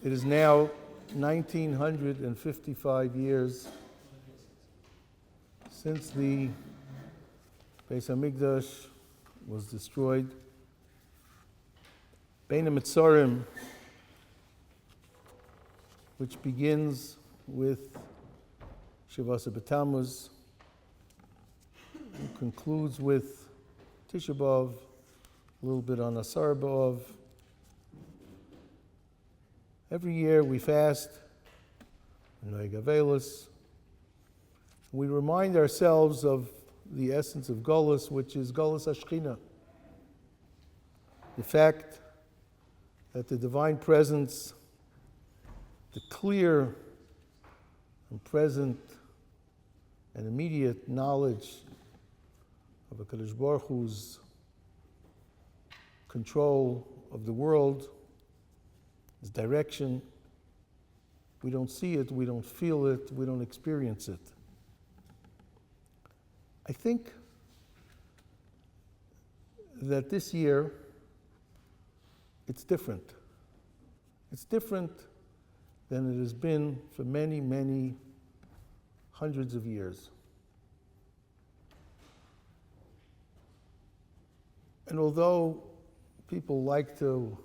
It is now 1955 years since the Beis HaMikdash was destroyed. Bein HaMetzorim, which begins with Yeshivat Tammuz and concludes with Tisha B'Av, a little bit on Asar B'Av. Every year we fast, we remind ourselves of the essence of Golus, which is Golus HaShechina. The fact that the divine presence, the clear and present and immediate knowledge of HaKadosh Baruch Hu's control of the world, his direction, we don't see it, we don't feel it, we don't experience it. I think that this year it's different. It's different than it has been for many, many hundreds of years. And although people like to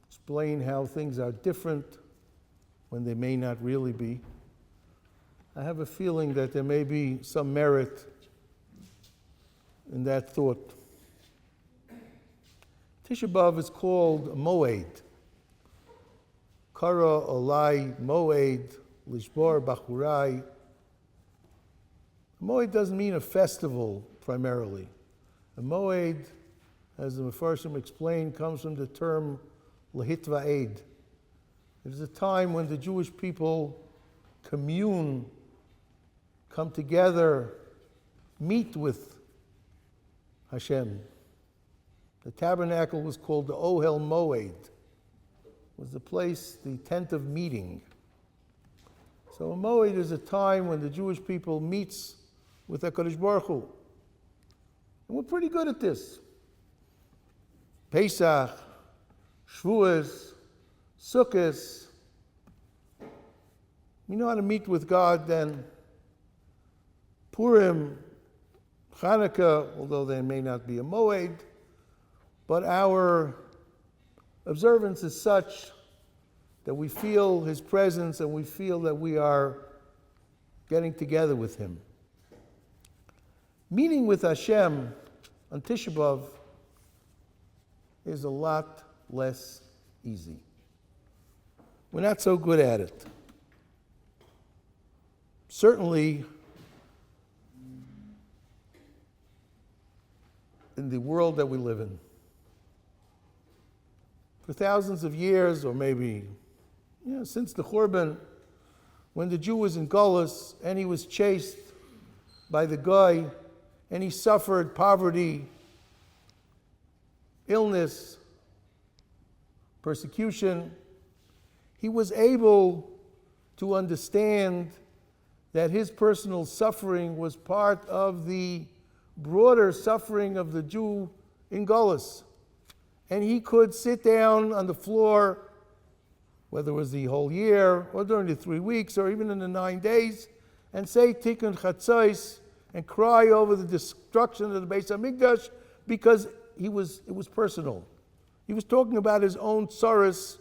explain how things are different when they may not really be, I have a feeling that there may be some merit in that thought. Tisha B'Av is called a moed. Kara olai moed lishbor bachurai. A moed doesn't mean a festival primarily. A moed, as the Mefarshim explained, comes from the term lehitva'ed. It is a time when the Jewish people commune, come together, meet with Hashem. The tabernacle was called the Ohel Moed. It was the place, the tent of meeting. So a Moed is a time when the Jewish people meets with HaKadosh Baruch Hu. And we're pretty good at this. Pesach, Shavuos, Sukkot. We know how to meet with God then. Purim, Hanukkah, although there may not be a moed, but our observance is such that we feel his presence and we feel that we are getting together with him. Meeting with Hashem on Tisha B'Av is a lot less easy. We're not so good at it. Certainly, in the world that we live in. For thousands of years, or maybe since the Churban, when the Jew was in Golus and he was chased by the guy and he suffered poverty, illness, persecution, he was able to understand that his personal suffering was part of the broader suffering of the Jew in Golus. And he could sit down on the floor, whether it was the whole year, or during the 3 weeks, or even in the 9 days, and say Tikkun Chatzos, and cry over the destruction of the Beis HaMikdash, because it was personal. He was talking about his own sorrows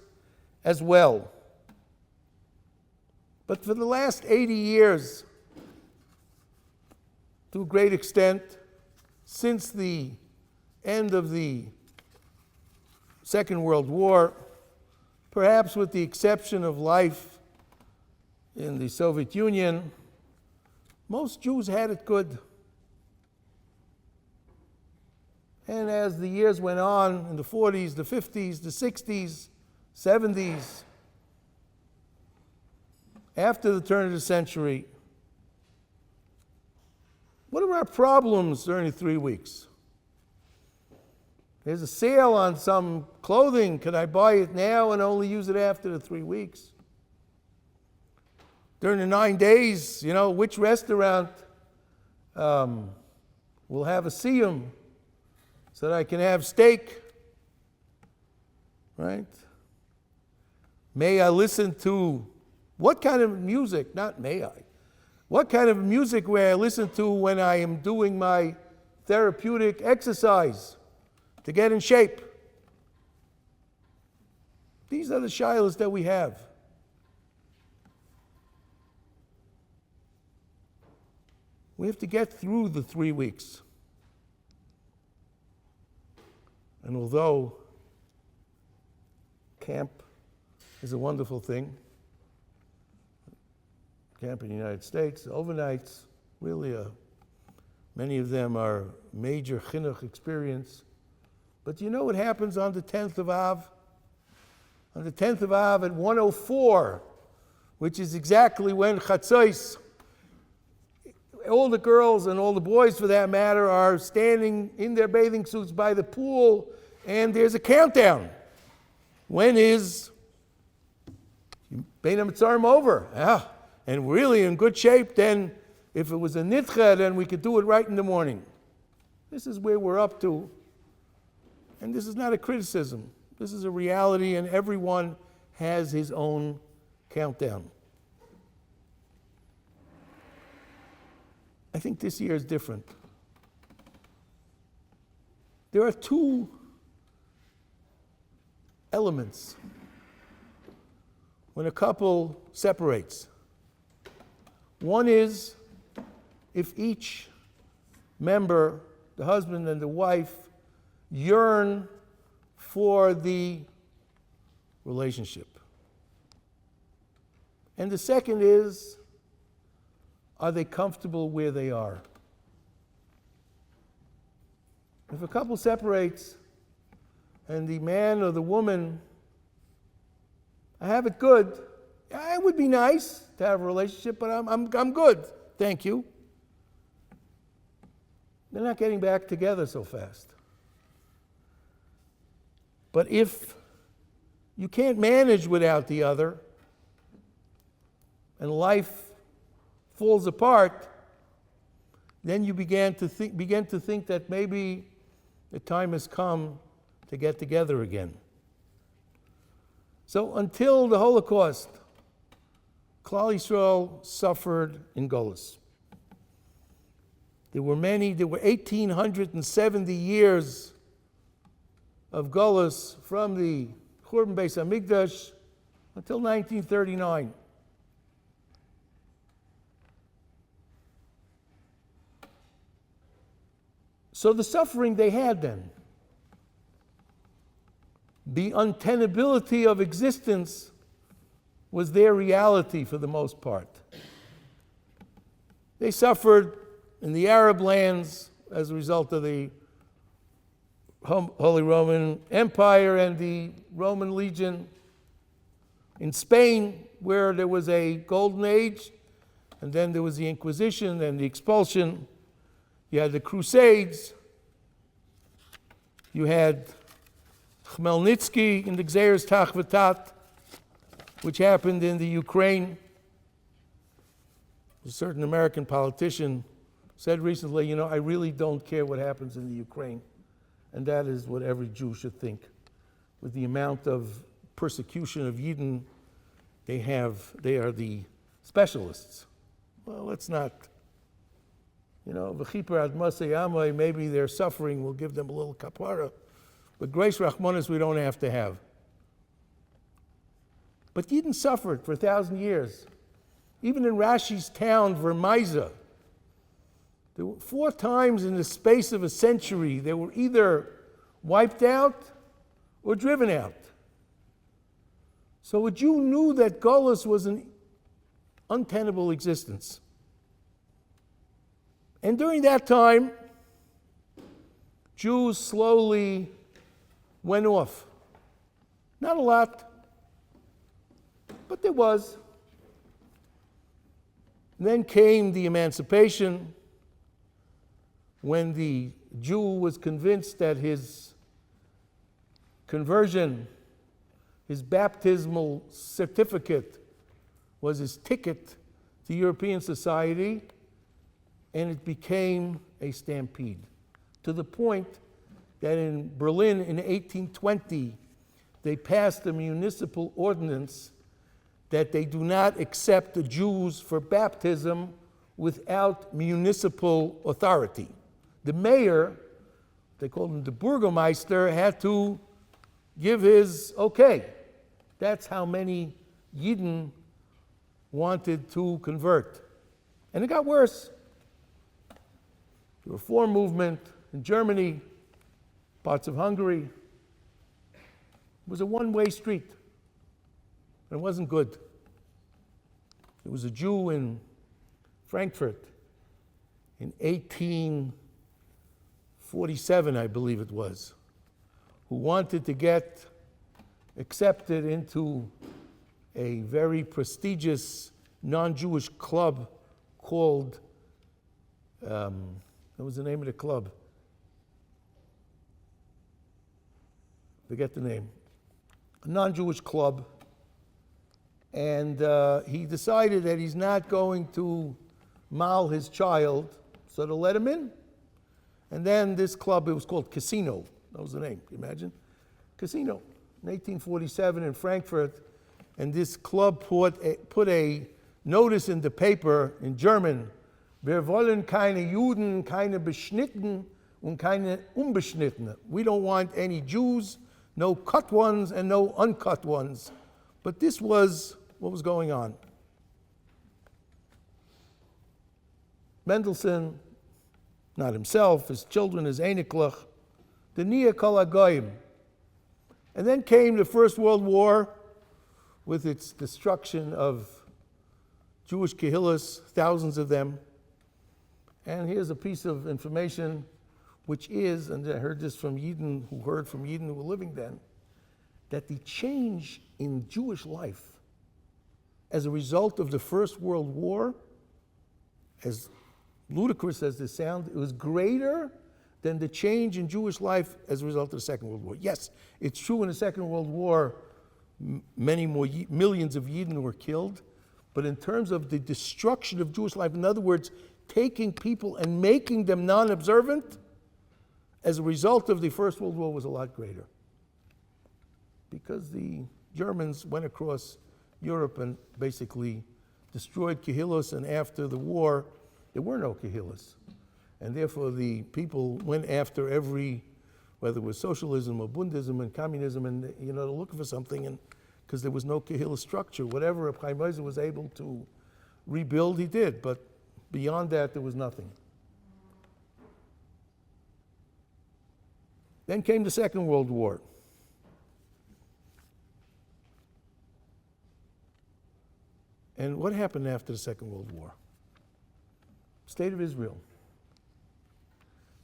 as well. But for the last 80 years, to a great extent, since the end of the Second World War, perhaps with the exception of life in the Soviet Union, most Jews had it good. And as the years went on, in the 40s, the 50s, the 60s, 70s, after the turn of the century, what are our problems during the 3 weeks? There's a sale on some clothing. Can I buy it now and only use it after the 3 weeks? During the 9 days, which restaurant will have a siyum so that I can have steak, right? May I listen to what kind of music? Not may I. What kind of music may I listen to when I am doing my therapeutic exercise to get in shape? These are the shilas that we have. We have to get through the 3 weeks. And although camp is a wonderful thing, camp in the United States, overnights, really many of them are major chinuch experience. But you know what happens on the 10th of Av? On the 10th of Av at 1:04, which is exactly when Chatzos, all the girls and all the boys for that matter are standing in their bathing suits by the pool, and there's a countdown. When is Bein HaMetzarim over? And really in good shape, then if it was a nitcha, then we could do it right in the morning. This is where we're up to. And this is not a criticism. This is a reality, and everyone has his own countdown. I think this year is different. There are two elements when a couple separates. One is if each member, the husband and the wife, yearn for the relationship. And the second is, are they comfortable where they are? If a couple separates and the man or the woman, I have it good, it would be nice to have a relationship, but I'm good, thank you. They're not getting back together so fast. But if you can't manage without the other, and life falls apart, then you begin to think that maybe the time has come to get together again. So until the Holocaust, Klal Yisrael suffered in Golus. There were 1,870 years of Golus from the Churban Beis Hamikdash until 1939. So the suffering they had then, the untenability of existence was their reality for the most part. They suffered in the Arab lands as a result of the Holy Roman Empire and the Roman Legion. In Spain, where there was a golden age, and then there was the Inquisition and the expulsion. You had the Crusades. You had Khmelnytsky in the Gzeres Tach V'Tat, which happened in the Ukraine. A certain American politician said recently, I really don't care what happens in the Ukraine. And that is what every Jew should think. With the amount of persecution of Yidden they are the specialists. Well, let's not, v'chipar ad masei amai, maybe their suffering will give them a little kapara. But grace rachmanis we don't have to have. But Yidden suffered for 1,000 years. Even in Rashi's town, Vermaiza, there were 4 times in the space of a century, they were either wiped out or driven out. So a Jew knew that Golus was an untenable existence. And during that time, Jews slowly went off. Not a lot, but there was. And then came the emancipation, when the Jew was convinced that his conversion, his baptismal certificate, was his ticket to European society, and it became a stampede. To the point that in Berlin in 1820, they passed a municipal ordinance that they do not accept the Jews for baptism without municipal authority. The mayor, they called him the Burgermeister, had to give his okay. That's how many Yidden wanted to convert. And it got worse. The Reform movement in Germany, parts of Hungary, was a one-way street. And it wasn't good. There was a Jew in Frankfurt in 1847, I believe it was, who wanted to get accepted into a very prestigious non-Jewish club called, what was the name of the club? Forget the name. A non-Jewish club. And he decided that he's not going to mal his child, so to let him in. And then this club, it was called Casino. That was the name, can you imagine? Casino, in 1847 in Frankfurt. And this club put a notice in the paper in German, Wir wollen keine Juden, keine Beschnitten und keine Unbeschnittene. We don't want any Jews, no cut ones and no uncut ones. But this was what was going on. Mendelssohn, not himself, his children, his Einiklach, the Nia Kol HaGoyim. And then came the First World War with its destruction of Jewish kehillas, thousands of them. And here's a piece of information which is, and I heard this from Yidden who heard from Yidden who were living then, that the change in Jewish life as a result of the First World War, as ludicrous as this sounds, it was greater than the change in Jewish life as a result of the Second World War. Yes, it's true in the Second World War, many more millions of Yidden were killed, but in terms of the destruction of Jewish life, in other words, taking people and making them non-observant, as a result of the First World War was a lot greater. Because the Germans went across Europe and basically destroyed kehillos, and after the war, there were no kehillos. And therefore the people went after every, whether it was socialism or Bundism and communism, and looking for something, and because there was no kehillah structure. Whatever Chaim Ozer was able to rebuild, he did, but beyond that, there was nothing. Then came the Second World War. And what happened after the Second World War? State of Israel.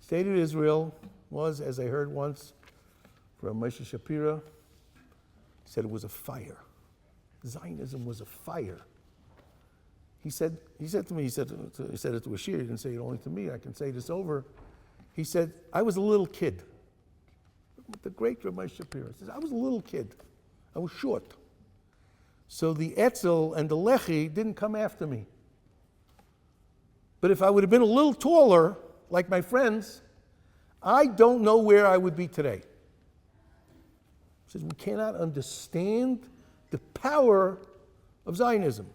State of Israel was, as I heard once from Moshe Shapira, said it was a fire. Zionism was a fire. He said to me, he said it to a Shir, he didn't say it only to me, I can say this over. He said, I was a little kid. The great Rabbi Shapira says, I was a little kid. I was short. So the Etzel and the Lechi didn't come after me. But if I would have been a little taller, like my friends, I don't know where I would be today. He says, we cannot understand the power of Zionism.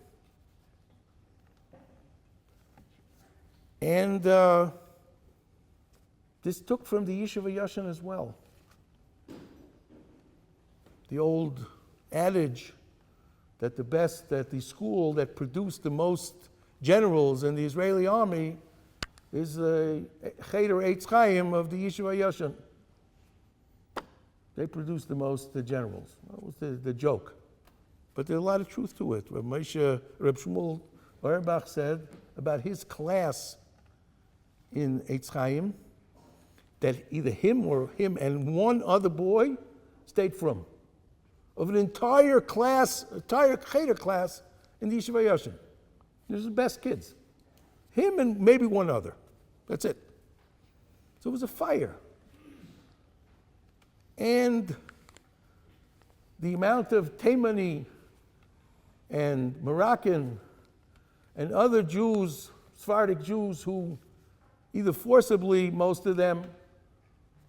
And this took from the Yeshiva Yashan as well. The old adage that the school that produced the most generals in the Israeli army is the Cheder Eitz Chaim of the Yeshiva Yashan. They produced the most generals. That was the joke. But there's a lot of truth to it. Reb Shmuel Auerbach said about his class in Eitz Chaim that either him and one other boy stayed from. Of an entire class, entire Cheder class in the Yeshiva Yashan. These are the best kids. Him and maybe one other. That's it. So it was a fire. And the amount of Taimani and Moroccan and other Jews, Sephardic Jews, who either forcibly, most of them,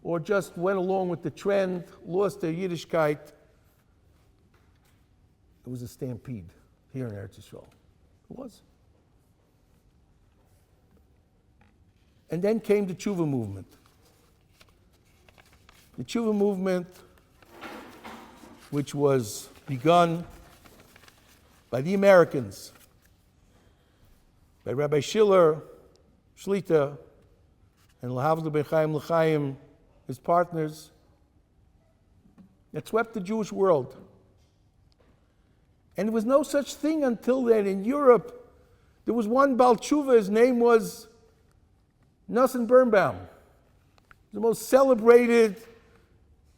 or just went along with the trend, lost their Yiddishkeit, it was a stampede here in Eretz Yisrael. It was. And then came the Tshuva movement. The Tshuva movement, which was begun by the Americans, by Rabbi Schiller, Shlita, and Lahavda ben Chaim L'chaim, his partners, that swept the Jewish world. And there was no such thing until then. In Europe, there was one Baal Tshuva, his name was Nosson Birnbaum, the most celebrated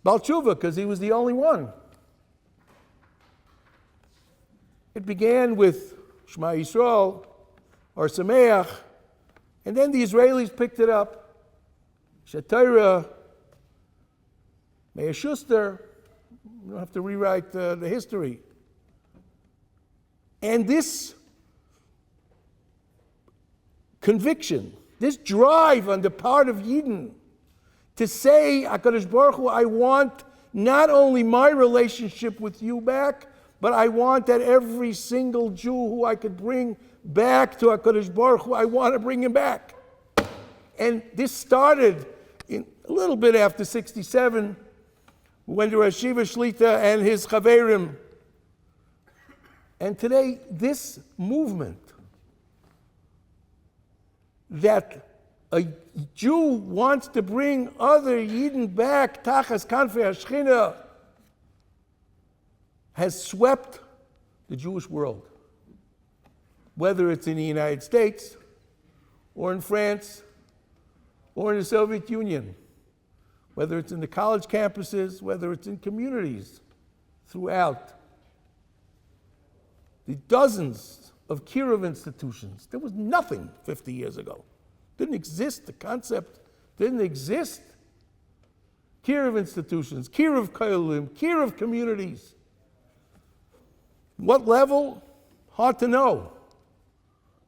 Baal Tshuva, because he was the only one. It began with Shema Yisrael, Ohr Somayach, and then the Israelis picked it up. Shatira, Meir Schuster, you don't have to rewrite the history. And this conviction, this drive on the part of Yidden to say, HaKadosh Baruch Hu, I want not only my relationship with you back, but I want that every single Jew who I could bring back to HaKadosh Baruch Hu, I want to bring him back. And this started in a little bit after 67, when the Rosh Yeshiva Shlita and his Chaverim. And today, this movement that a Jew wants to bring other Yidden back, Tachas Kanfei HaShechina, has swept the Jewish world. Whether it's in the United States, or in France, or in the Soviet Union, whether it's in the college campuses, whether it's in communities throughout. The dozens of Kiruv institutions. There was nothing 50 years ago. Didn't exist. The concept didn't exist. Kiruv institutions, Kiruv kohelim, Kiruv communities. What level? Hard to know.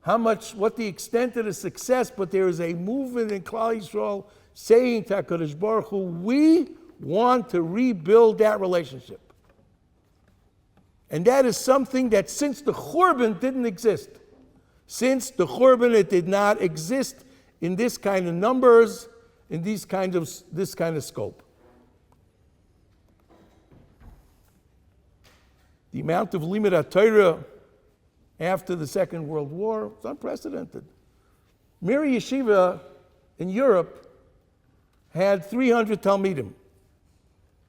How much, what the extent of the success, but there is a movement in Klal Yisrael saying to HaKadosh Baruch Hu, we want to rebuild that relationship. And that is something that since the Churban didn't exist. Since the Churban, it did not exist in this kind of numbers, in this kind of scope. The amount of limud HaTorah after the Second World War was unprecedented. Meir Yeshiva in Europe had 300 Talmidim.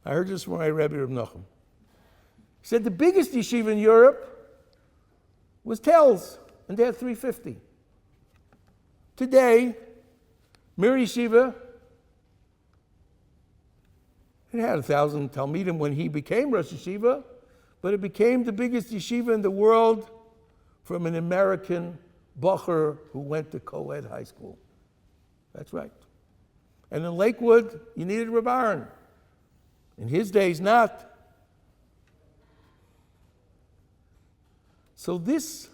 I heard this from my Rebbe Reb Nachum. He said the biggest yeshiva in Europe was Telz, and they had 350. Today, Meir Yeshiva, it had 1,000 Talmidim when he became Rosh Yeshiva, but it became the biggest yeshiva in the world from an American Bocher who went to co-ed high school. That's right. And in Lakewood, you needed Reb Aaron. In his days, not. So this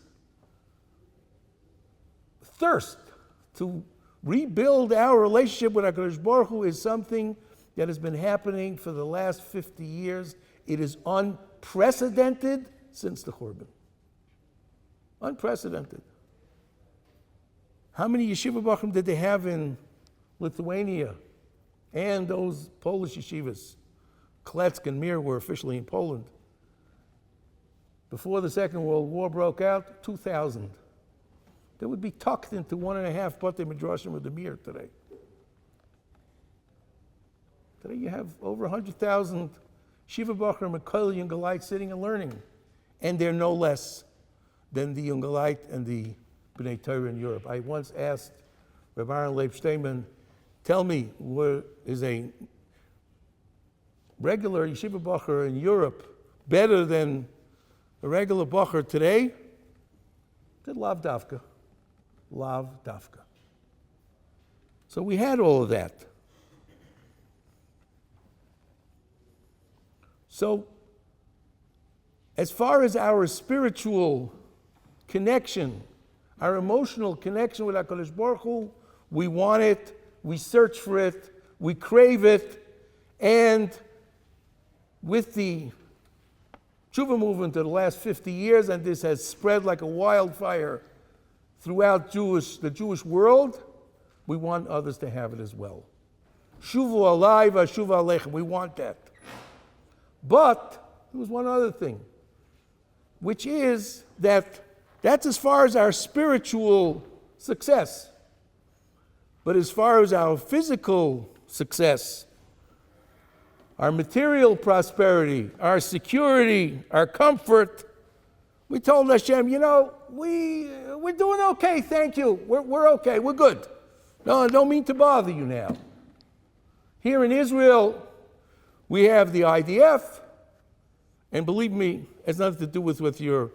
thirst to rebuild our relationship with HaKadosh Baruch Hu is something that has been happening for the last 50 years. It is unprecedented since the Churban. Unprecedented. How many yeshiva bachrim did they have in Lithuania and those Polish yeshivas? Kletsk and Meir were officially in Poland. Before the Second World War broke out, 2,000. They would be tucked into 1.5 Batei Midrashim of the Meir today. Today you have over 100,000 Shiva Bachar and Koil Yungalite sitting and learning. And they're no less than the Yungalite and the B'nai Torah in Europe. I once asked Rabbi Aaron Leib Steinman, tell me, what is a regular Yeshiva Bachar in Europe better than a regular Bachar today? He said, Lav Davka. Lav Davka. So we had all of that. So, as far as our spiritual connection, our emotional connection with HaKadosh Baruch Hu, we want it, we search for it, we crave it, and with the tshuva movement of the last 50 years, and this has spread like a wildfire throughout the Jewish world. We want others to have it as well. Shuvu alai v'shuvu aleichem. We want that. But there was one other thing, which is that's as far as our spiritual success. But as far as our physical success, our material prosperity, our security, our comfort, we told Hashem, we're doing okay, thank you. We're okay, we're good. No, I don't mean to bother you now. Here in Israel, we have the IDF, and believe me, it has nothing to do with your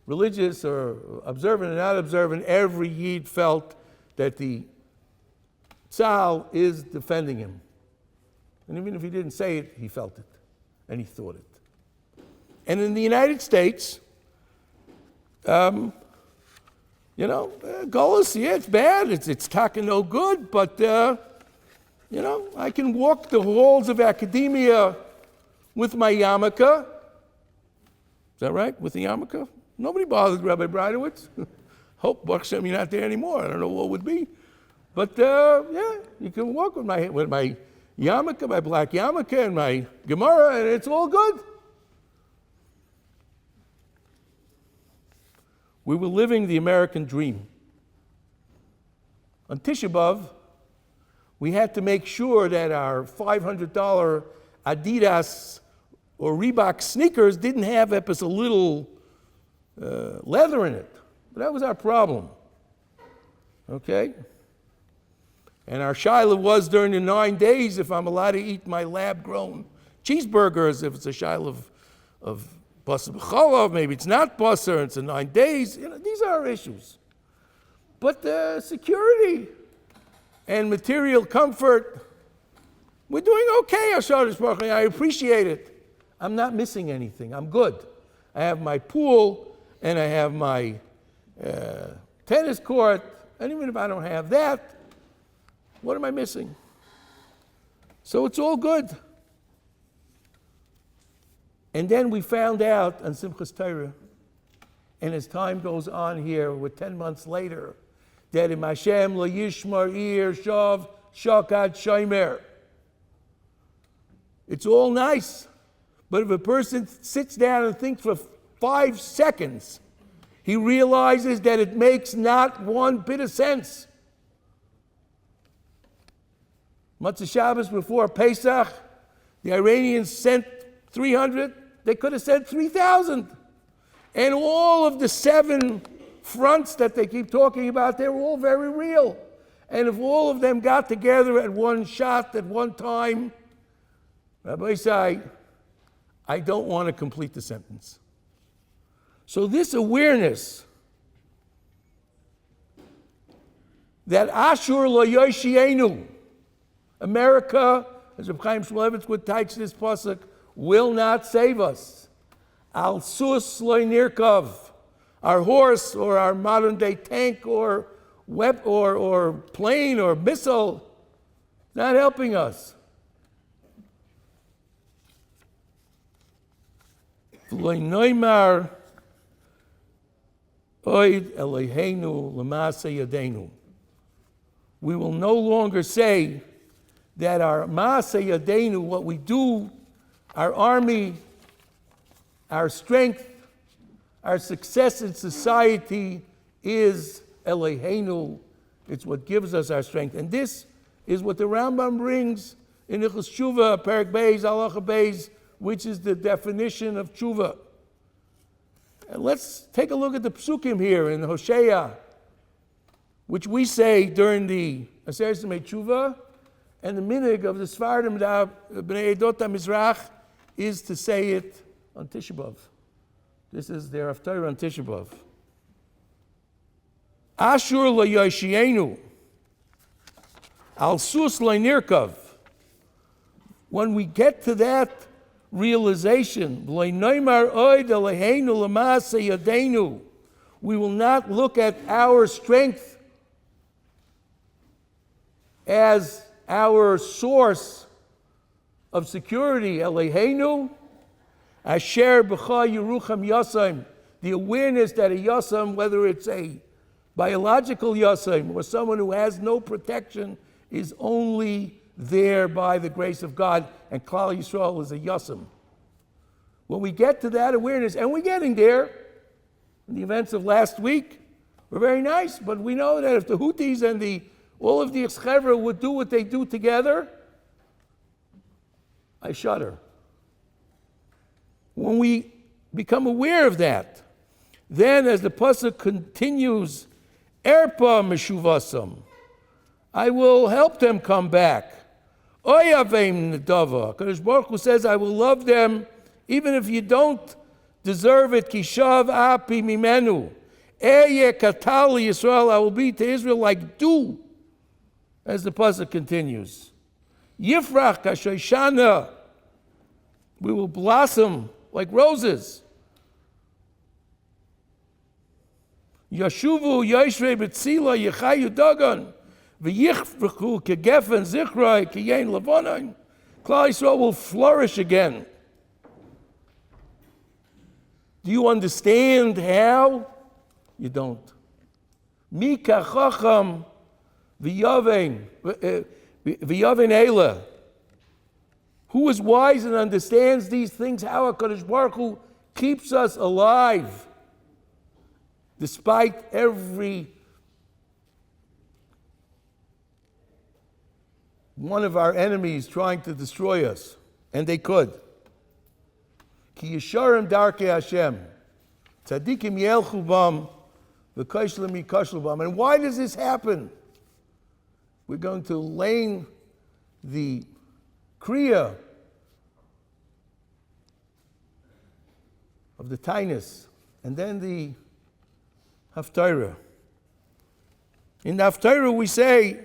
religious or observant or not observant. Every Yid felt that the Tzal is defending him. And even if he didn't say it, he felt it, and he thought it. And in the United States, Golos, yeah, it's bad, it's talking no good, but, I can walk the halls of academia with my yarmulke. Is that right, with the yarmulke? Nobody bothers Rabbi Breitowitz. Hope, Baruch Hashem, you're not there anymore. I don't know what would be. But, you can walk with my yarmulke, my black yarmulke, and my Gemara, and it's all good. We were living the American dream. On Tisha B'Av, we had to make sure that our $500 Adidas or Reebok sneakers didn't have a little leather in it. But that was our problem. Okay? And our shaila was during the 9 days if I'm allowed to eat my lab-grown cheeseburgers, if it's a shaila of basar b'cholov, maybe it's not basar, it's 9 days. These are our issues. But security and material comfort, we're doing okay, Hashem Baruch Hu. I appreciate it. I'm not missing anything. I'm good. I have my pool, and I have my tennis court, and even if I don't have that, what am I missing? So it's all good. And then we found out on Simchas Torah, and as time goes on here, we're 10 months later, that in Hashem lo yishmar ir shav shakad shomer. It's all nice, but if a person sits down and thinks for 5 seconds, he realizes that it makes not one bit of sense. Matzah Shabbos before Pesach, the Iranians sent 300, they could have sent 3,000. And all of the 7 fronts that they keep talking about, they were all very real. And if all of them got together at one shot, at one time, Rabbi Isai, I don't want to complete the sentence. So this awareness that Ashur lo yoshienu, America, as Reb Chaim Shmulevitz would teach this pasuk, will not save us. Al sus lo nirkov, our horse or our modern day tank or plane or missile, not helping us. Lo noimar oid Eloheinu l'maaseh yadeinu. We will no longer say that our Maaseh Yadeinu, what we do, our army, our strength, our success in society is Eloheinu. It's what gives us our strength. And this is what the Rambam brings in Ilchos Tshuva, Perek Beis, Halacha Beis, which is the definition of Tshuva. And let's take a look at the psukim here in Hosea, which we say during the Aseret Tshuva. And the minhag of the Sfardim, Bnei Edot HaMizrach, is to say it on Tisha B'Av. This is their Haftarah on Tisha B'Av. Ashur lo yoshienu, al sus lo nirkav. When we get to that realization, lo noimar oid Eloheinu l'maaseh yadeinu, we will not look at our strength as our source of security, Eloheinu, Asher b'cha yerucham yasam, the awareness that a yasam, whether it's a biological yasam or someone who has no protection, is only there by the grace of God, and Klal Yisrael is a yasam. When we get to that awareness, and we're getting there, in the events of last week were very nice, but we know that if the Houthis and all of the Eschevra would do what they do together, I shudder. When we become aware of that, then as the pasuk continues, Erpa meshuvasam, I will help them come back. Oyavim nedava, HaKadosh Baruch Hu says, I will love them even if you don't deserve it. Kishav api mimenu, eye katali Yisrael, I will be to Israel like dew, as the pasuk continues. Yifrach kashoshana, we will blossom like roses. Yashuvu yoshrei betzila yechayu dagan v'yichvchu kegefen zichroi kiyein levonon. Klal Yisrael will flourish again. Do you understand how? You don't. Mika chacham v'yavein eila. Who is wise and understands these things? How HaKadosh Baruch Hu keeps us alive despite every one of our enemies trying to destroy us, and they could. Ki yesharim darkei Hashem, tzadikim yelchu bam, v'koshlim yikoshlu bam. And why does this happen? We're going to lay the kriya of the tainus, and then the haftarah. In the haftarah we say,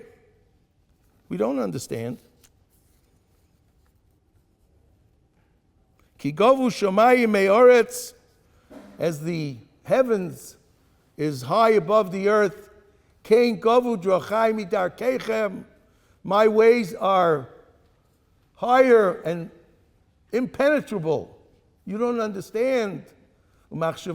we don't understand. Ki govu shamayim me'oretz, as the heavens is high above the earth, kein govu drachai midarkeichem, my ways are higher and impenetrable. You don't understand. We don't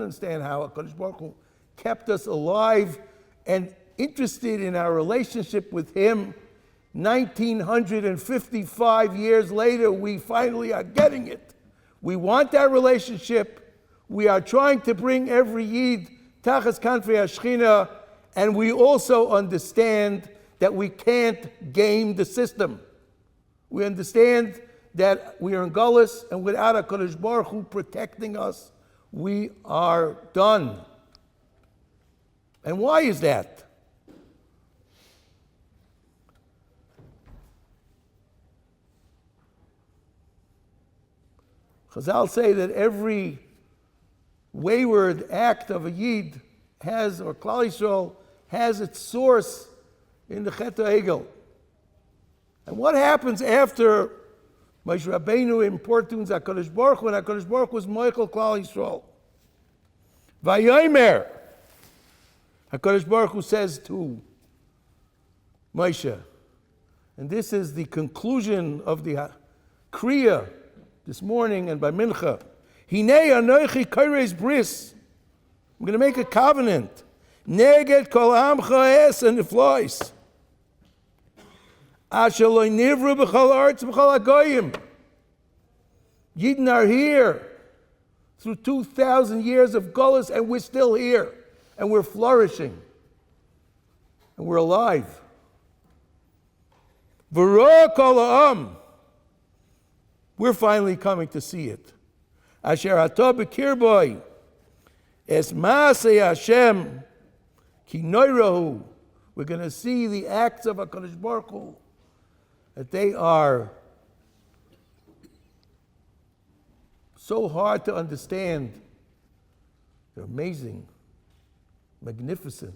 understand how HaKadosh Baruch Hu kept us alive and interested in our relationship with Him. 1955 years later, we finally are getting it. We want that relationship. We are trying to bring every Yid tachas kanfei Hashchina, and we also understand that we can't game the system. We understand that we are in Gullus, and without HaKadosh Baruch Hu protecting us, we are done. And why is that? Chazal say that every wayward act of a Yid has, or Klal Yisrael, has its source in the Chet HaEgel. And what happens after Moshe Rabbeinu importunes HaKadosh Baruch Hu, and HaKadosh Baruch Hu was Moichel Klal Yisrael? Vayomer, HaKadosh Baruch Hu says to Moshe, and this is the conclusion of the Kriya this morning and by Mincha. Hinei anochi koreis bris. I'm going to make a covenant. Neged kol amcha es and niflois. Asher lo nivru b'chol arts b'chol hagoyim. Yidden are here through 2,000 years of gullus, and we're still here, and we're flourishing, and we're alive. V'ro kol ha'am. We're finally coming to see it. Asher atah b'kirboy es maaseh Hashem ki noirahu. We're going to see the acts of HaKadosh Baruch Hu, that they are so hard to understand. They're amazing, magnificent.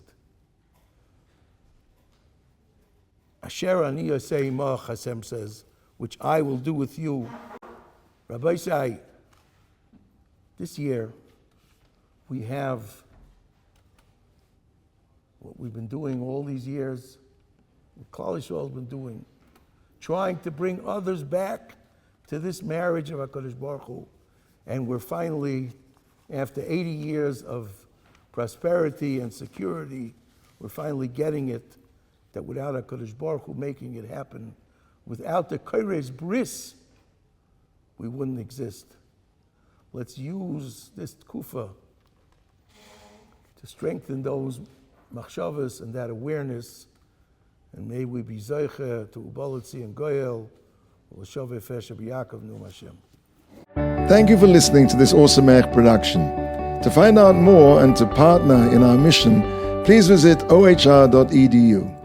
Asher ani yosei imach, Hashem says, which I will do with you. Rabbi Shai, this year we have what we've been doing all these years, what Klal Yisrael has been doing, trying to bring others back to this marriage of HaKadosh Baruch Hu. And we're finally, after 80 years of prosperity and security, we're finally getting it, that without HaKadosh Baruch Hu making it happen, without the Koresh Bris, we wouldn't exist. Let's use this tkufa to strengthen those machshavas and that awareness, and may we be zeicher to Ubalotzi and Goyel, L'shaveh Fesha B'Yakov Num Hashem. Thank you for listening to this Ohr Somayach production. To find out more and to partner in our mission, please visit ohr.edu.